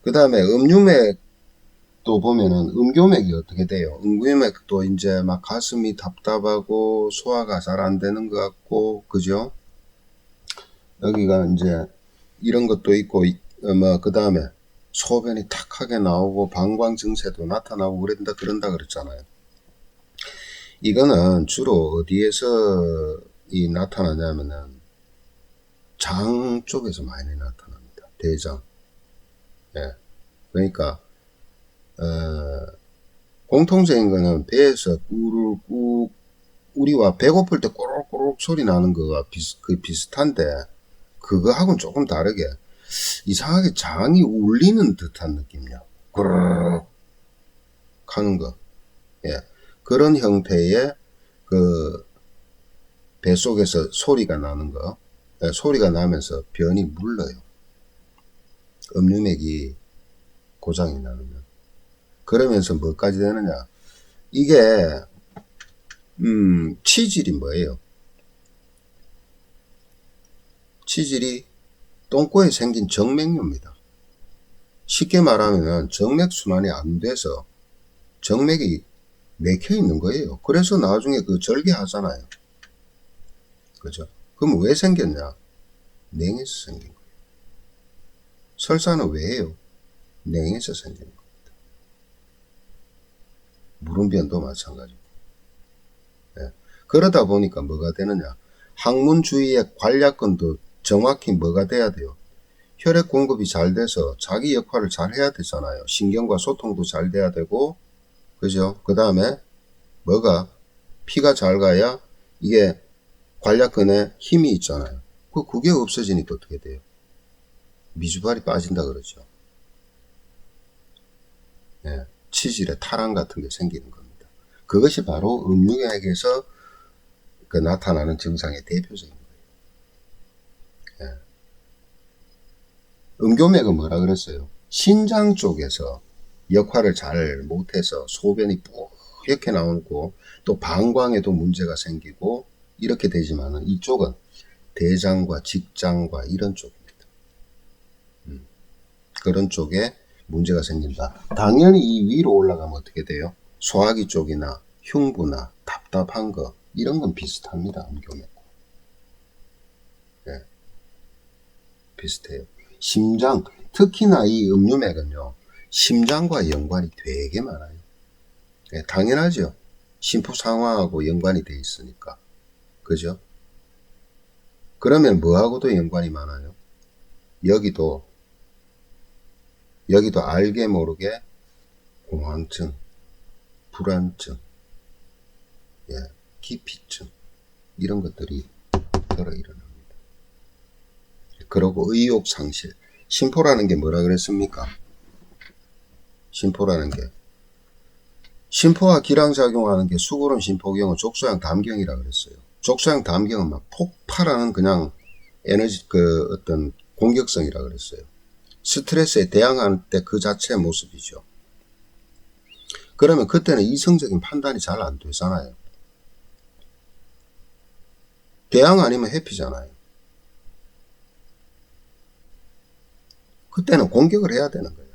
그 다음에 음유맥도 보면은 음교맥이 어떻게 돼요? 음교맥도 이제 막 가슴이 답답하고 소화가 잘 안 되는 것 같고, 그죠? 여기가 이제 이런 것도 있고, 그 다음에 소변이 탁하게 나오고 방광 증세도 나타나고 그런다 그랬잖아요. 이거는 주로 어디에서 나타나냐면은 장 쪽에서 많이 나타납니다. 대장. 예. 그러니까 공통적인 거는 배에서 꾸르꾹 우리와 배고플 때 꼬르륵 소리 나는 거가 비슷한데 그거하고는 조금 다르게 이상하게 장이 울리는 듯한 느낌이야. 꾸르륵 하는 거. 예. 그런 형태의 그 뱃속에서 소리가 나는 거. 예, 소리가 나면서 변이 물러요. 음유맥이 고장이 나면. 그러면서 뭐까지 되느냐. 이게 치질이 뭐예요? 치질이 똥꼬에 생긴 정맥류입니다. 쉽게 말하면 정맥순환이 안 돼서 정맥이 맥혀 있는 거예요. 그래서 나중에 그 절개하잖아요. 그죠? 그럼 왜 생겼냐? 냉에서 생긴 거예요. 설사는 왜 해요? 냉에서 생긴 겁니다. 무름변도 마찬가지고. 예. 그러다 보니까 뭐가 되느냐? 항문 주위의 관략근도 정확히 뭐가 돼야 돼요? 혈액 공급이 잘 돼서 자기 역할을 잘 해야 되잖아요. 신경과 소통도 잘 돼야 되고, 그죠? 그 다음에 뭐가 피가 잘 가야 이게 관략근에 힘이 있잖아요. 그게 없어지니까 어떻게 돼요? 미주발이 빠진다 그러죠. 예, 치질에 탈환 같은 게 생기는 겁니다. 그것이 바로 음유맥에서 나타나는 증상의 대표적인 거예요. 예. 음교맥은 뭐라 그랬어요? 신장 쪽에서 역할을 잘 못해서 소변이 뿌옇게 나오고 또 방광에도 문제가 생기고 이렇게 되지만은 이쪽은 대장과 직장과 이런 쪽입니다. 그런 쪽에 문제가 생긴다. 당연히 이 위로 올라가면 어떻게 돼요? 소화기 쪽이나 흉부나 답답한 거 이런 건 비슷합니다. 음교맥. 네, 비슷해요. 심장, 특히나 이 음유맥은요. 심장과 연관이 되게 많아요. 네, 당연하죠. 심부 상황하고 연관이 돼 있으니까. 그죠? 그러면 뭐하고도 연관이 많아요? 여기도 알게 모르게 공황증, 불안증, 예, 기피증 이런 것들이 들어 일어납니다. 그리고 의욕 상실. 심포라는 게 뭐라 그랬습니까? 심포라는 게 심포와 기량작용하는 게 수고론 심포경은 족소양 담경이라 그랬어요. 족소양 담경은 막 폭발하는 그냥 에너지 어떤 공격성이라 그랬어요. 스트레스에 대항할 때 그 자체의 모습이죠. 그러면 그때는 이성적인 판단이 잘 안 되잖아요. 대항 아니면 회피잖아요. 그때는 공격을 해야 되는 거예요.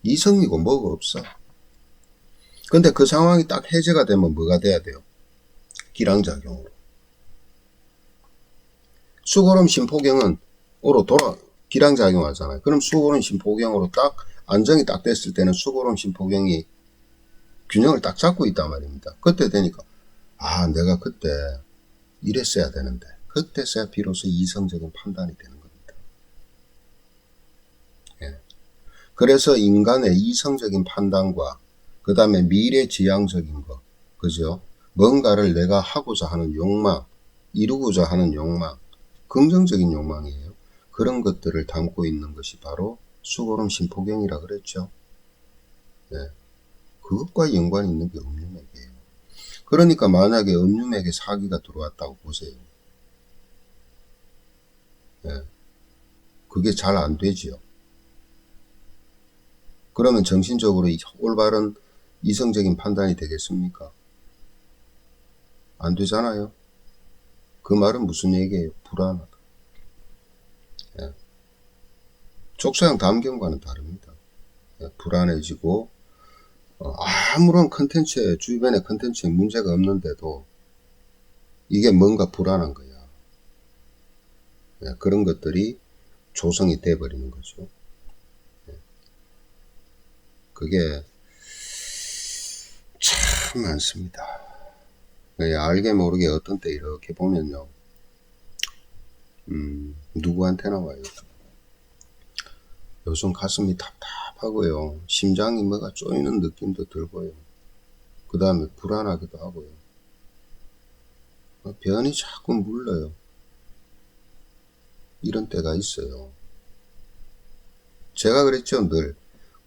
이성이고 뭐가 없어. 근데 그 상황이 딱 해제가 되면 뭐가 돼야 돼요? 기량작용으로. 수고름 심포경은 기량작용하잖아요. 그럼 수고름 심포경으로 딱 안정이 딱 됐을 때는 수고름 심포경이 균형을 딱 잡고 있단 말입니다. 그때 되니까 내가 그때 이랬어야 되는데 그때서야 비로소 이성적인 판단이 되는 겁니다. 예. 그래서 인간의 이성적인 판단과 그 다음에 미래지향적인 거, 그죠? 뭔가를 내가 하고자 하는 욕망, 이루고자 하는 욕망, 긍정적인 욕망이에요. 그런 것들을 담고 있는 것이 바로 수고름 심포경이라 그랬죠. 예. 그것과 연관이 있는 게 음유맥이에요. 그러니까 만약에 음유맥에 사기가 들어왔다고 보세요. 예. 그게 잘 안 되지요. 그러면 정신적으로 올바른 이성적인 판단이 되겠습니까? 안 되잖아요. 그 말은 무슨 얘기예요? 불안하다. 예. 족소형 담경과는 다릅니다. 불안해지고 아무런 컨텐츠에 주변에 컨텐츠에 문제가 없는데도 이게 뭔가 불안한 거야. 그런 것들이 조성이 돼 버리는 거죠. 그게 참 많습니다. 알게 모르게 어떤 때 이렇게 보면요, 누구한테나 와요. 요즘 가슴이 답답하고요, 심장이 뭐가 쪼이는 느낌도 들고요, 그 다음에 불안하기도 하고요, 변이 자꾸 물러요. 이런 때가 있어요. 제가 그랬죠, 늘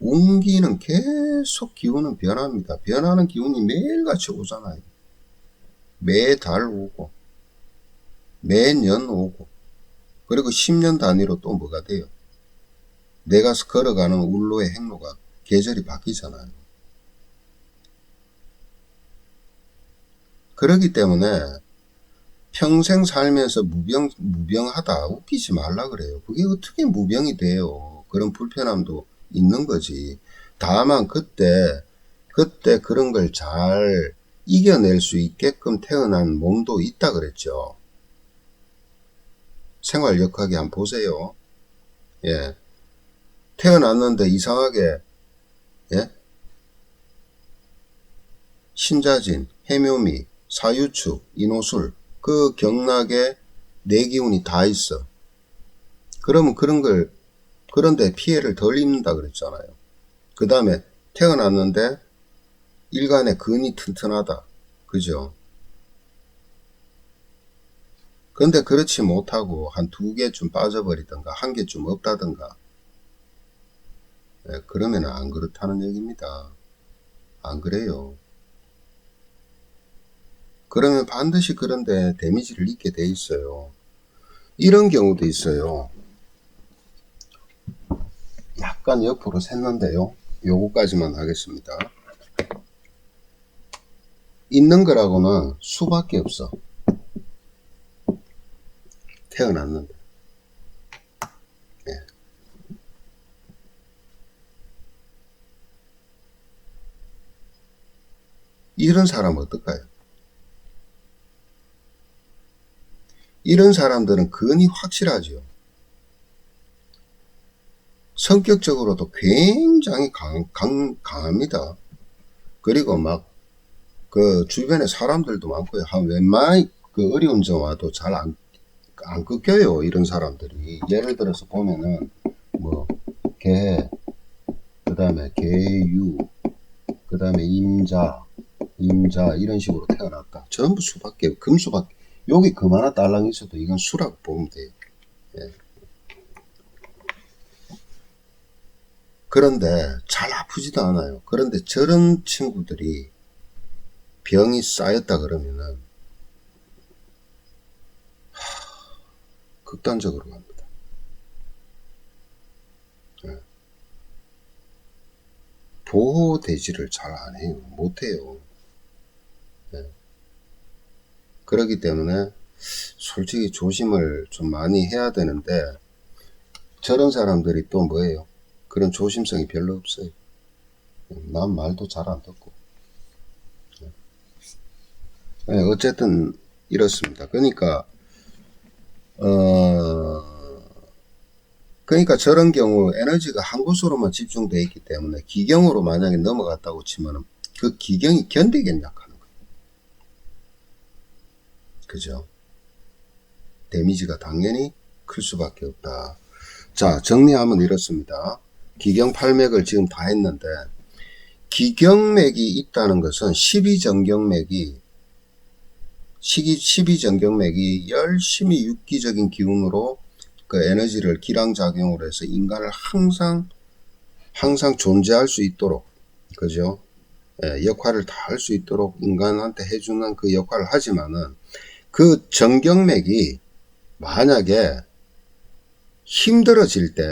운기는 계속 기운은 변합니다. 변하는 기운이 매일같이 오잖아요. 매달 오고 매년 오고, 그리고 10년 단위로 또 뭐가 돼요? 내가 걸어가는 울로의 행로가 계절이 바뀌잖아요. 그렇기 때문에 평생 살면서 무병하다 웃기지 말라 그래요. 그게 어떻게 무병이 돼요? 그런 불편함도 있는 거지. 다만 그때 그런 걸 잘 이겨낼 수 있게끔 태어난 몸도 있다 그랬죠. 생활 역학에 한번 보세요. 예. 태어났는데 이상하게, 예? 신자진, 해묘미, 사유축, 인호술, 그 경락에 네 기운이 다 있어. 그러면 그런데 피해를 덜 입는다 그랬잖아요. 그 다음에 태어났는데 일간의 근이 튼튼하다. 그죠? 근데 그렇지 못하고 한 2개쯤 빠져버리던가 1개쯤 없다던가, 그러면 안 그렇다는 얘기입니다. 안 그래요. 그러면 반드시 그런데 데미지를 입게 돼 있어요. 이런 경우도 있어요. 약간 옆으로 샜는데요, 요거까지만 하겠습니다. 있는 거라고는 수밖에 없어. 태어났는데. 예. 이런 사람은 어떨까요? 이런 사람들은 근이 확실하죠. 성격적으로도 굉장히 강합니다. 그리고 막 그 주변에 사람들도 많고요. 웬만히 그 어려운 점 와도 잘 안 꺾여요. 이런 사람들이. 예를 들어서 보면은 뭐 개, 그 다음에 개유, 그 다음에 임자 이런 식으로 태어났다. 전부 수밖에, 금수밖에. 여기 금 하나 딸랑 있어도 이건 수라고 보면 돼요. 예. 그런데 잘 아프지도 않아요. 그런데 저런 친구들이 병이 쌓였다 그러면은 극단적으로 갑니다. 예. 보호대지를 잘 안 해요. 못해요. 예. 그렇기 때문에 솔직히 조심을 좀 많이 해야 되는데, 저런 사람들이 또 뭐예요? 그런 조심성이 별로 없어요. 남 말도 잘 안 듣고. 어쨌든 이렇습니다. 그러니까 저런 경우 에너지가 한 곳으로만 집중되어 있기 때문에 기경으로 만약에 넘어갔다고 치면은 그 기경이 견디겠냐 하는 거예요. 그죠? 데미지가 당연히 클 수밖에 없다. 자, 정리하면 이렇습니다. 기경 8맥을 지금 다 했는데, 기경맥이 있다는 것은 12정경맥이 열심히 육기적인 기운으로 그 에너지를 기량작용으로 해서 인간을 항상 존재할 수 있도록, 그죠? 역할을 다 할 수 있도록 인간한테 해주는 그 역할을 하지만은, 그 정경맥이 만약에 힘들어질 때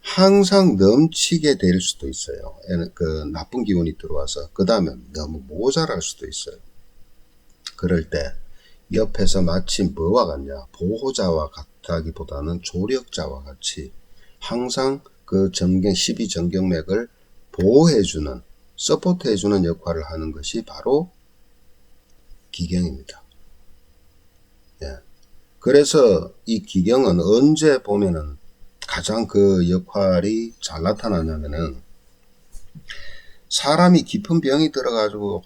항상 넘치게 될 수도 있어요. 그 나쁜 기운이 들어와서. 그 다음에 너무 모자랄 수도 있어요. 그럴 때 옆에서 마치 뭐와 같냐, 보호자와 같다기보다는 조력자와 같이 항상 그 12정경맥을 보호해주는, 서포트해주는 역할을 하는 것이 바로 기경입니다. 예. 그래서 이 기경은 언제 보면은 가장 그 역할이 잘 나타나냐면은, 사람이 깊은 병이 들어가지고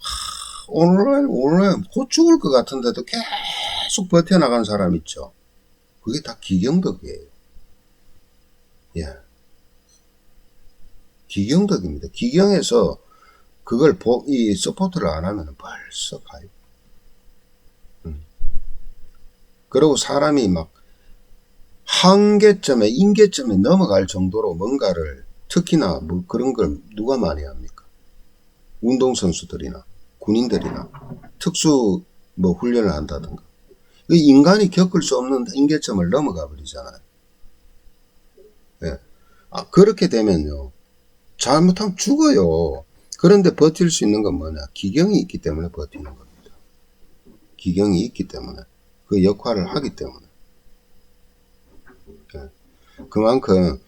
오늘 곧 죽을 것 같은데도 계속 버텨나간 사람 있죠. 그게 다 기경덕이에요. 예. 기경덕입니다. 기경에서 그걸 이 서포트를 안 하면 벌써 가요. 그리고 사람이 막 한계점에, 임계점에 넘어갈 정도로 뭔가를, 특히나 뭐 그런 걸 누가 많이 합니까? 운동선수들이나 군인들이나 특수 뭐 훈련을 한다든가. 인간이 겪을 수 없는 임계점을 넘어가 버리잖아요. 예. 그렇게 되면요, 잘못하면 죽어요. 그런데 버틸 수 있는 건 뭐냐? 기경이 있기 때문에 버티는 겁니다. 기경이 있기 때문에, 그 역할을 하기 때문에. 예. 그만큼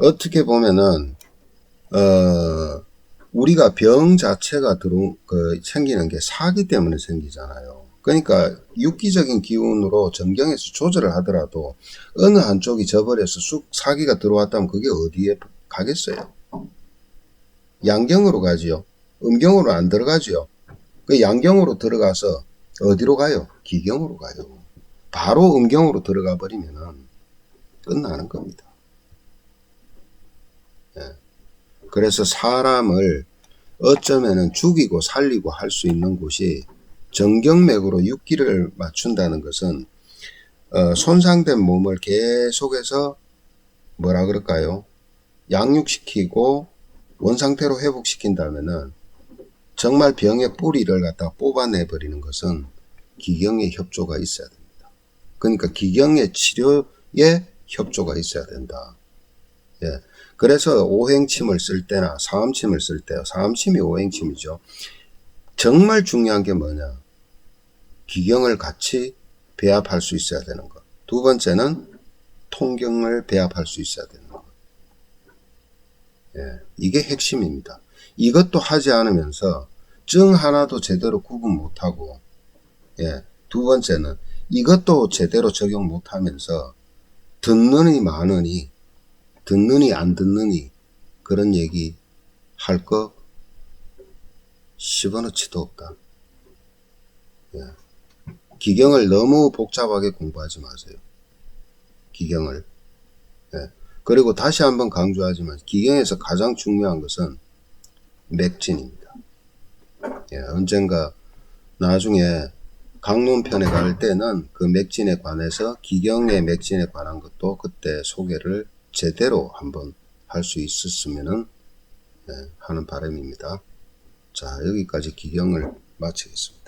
어떻게 보면은 우리가 병 자체가 생기는 게 사기 때문에 생기잖아요. 그러니까 육기적인 기운으로 정경에서 조절을 하더라도 어느 한쪽이 져버려서 쑥 사기가 들어왔다면 그게 어디에 가겠어요? 양경으로 가지요. 음경으로 안 들어가지요. 그 양경으로 들어가서 어디로 가요? 기경으로 가요. 바로 음경으로 들어가 버리면은 끝나는 겁니다. 예. 그래서 사람을 어쩌면은 죽이고 살리고 할 수 있는 곳이 정경맥으로 육기를 맞춘다는 것은 손상된 몸을 계속해서 뭐라 그럴까요? 양육시키고 원상태로 회복시킨다면은 정말 병의 뿌리를 갖다 뽑아내 버리는 것은 기경의 협조가 있어야 됩니다. 그러니까 기경의 치료에 협조가 있어야 된다. 예. 그래서 오행침을 쓸 때나 사암침을 쓸 때, 사암침이 오행침이죠. 정말 중요한 게 뭐냐? 기경을 같이 배합할 수 있어야 되는 것. 두 번째는 통경을 배합할 수 있어야 되는 것. 예. 이게 핵심입니다. 이것도 하지 않으면서 증 하나도 제대로 구분 못하고, 예. 두 번째는 이것도 제대로 적용 못하면서 듣느니 마느니, 듣느니 안 듣느니 그런 얘기 할 거 10원어치도 없다. 예. 기경을 너무 복잡하게 공부하지 마세요. 기경을. 예. 그리고 다시 한번 강조하지만 기경에서 가장 중요한 것은 맥진입니다. 예. 언젠가 나중에 강론편에 갈 때는 그 맥진에 관해서, 기경의 맥진에 관한 것도 그때 소개를 제대로 한번 할 수 있었으면 하는 바람입니다. 자, 여기까지 기경을 마치겠습니다.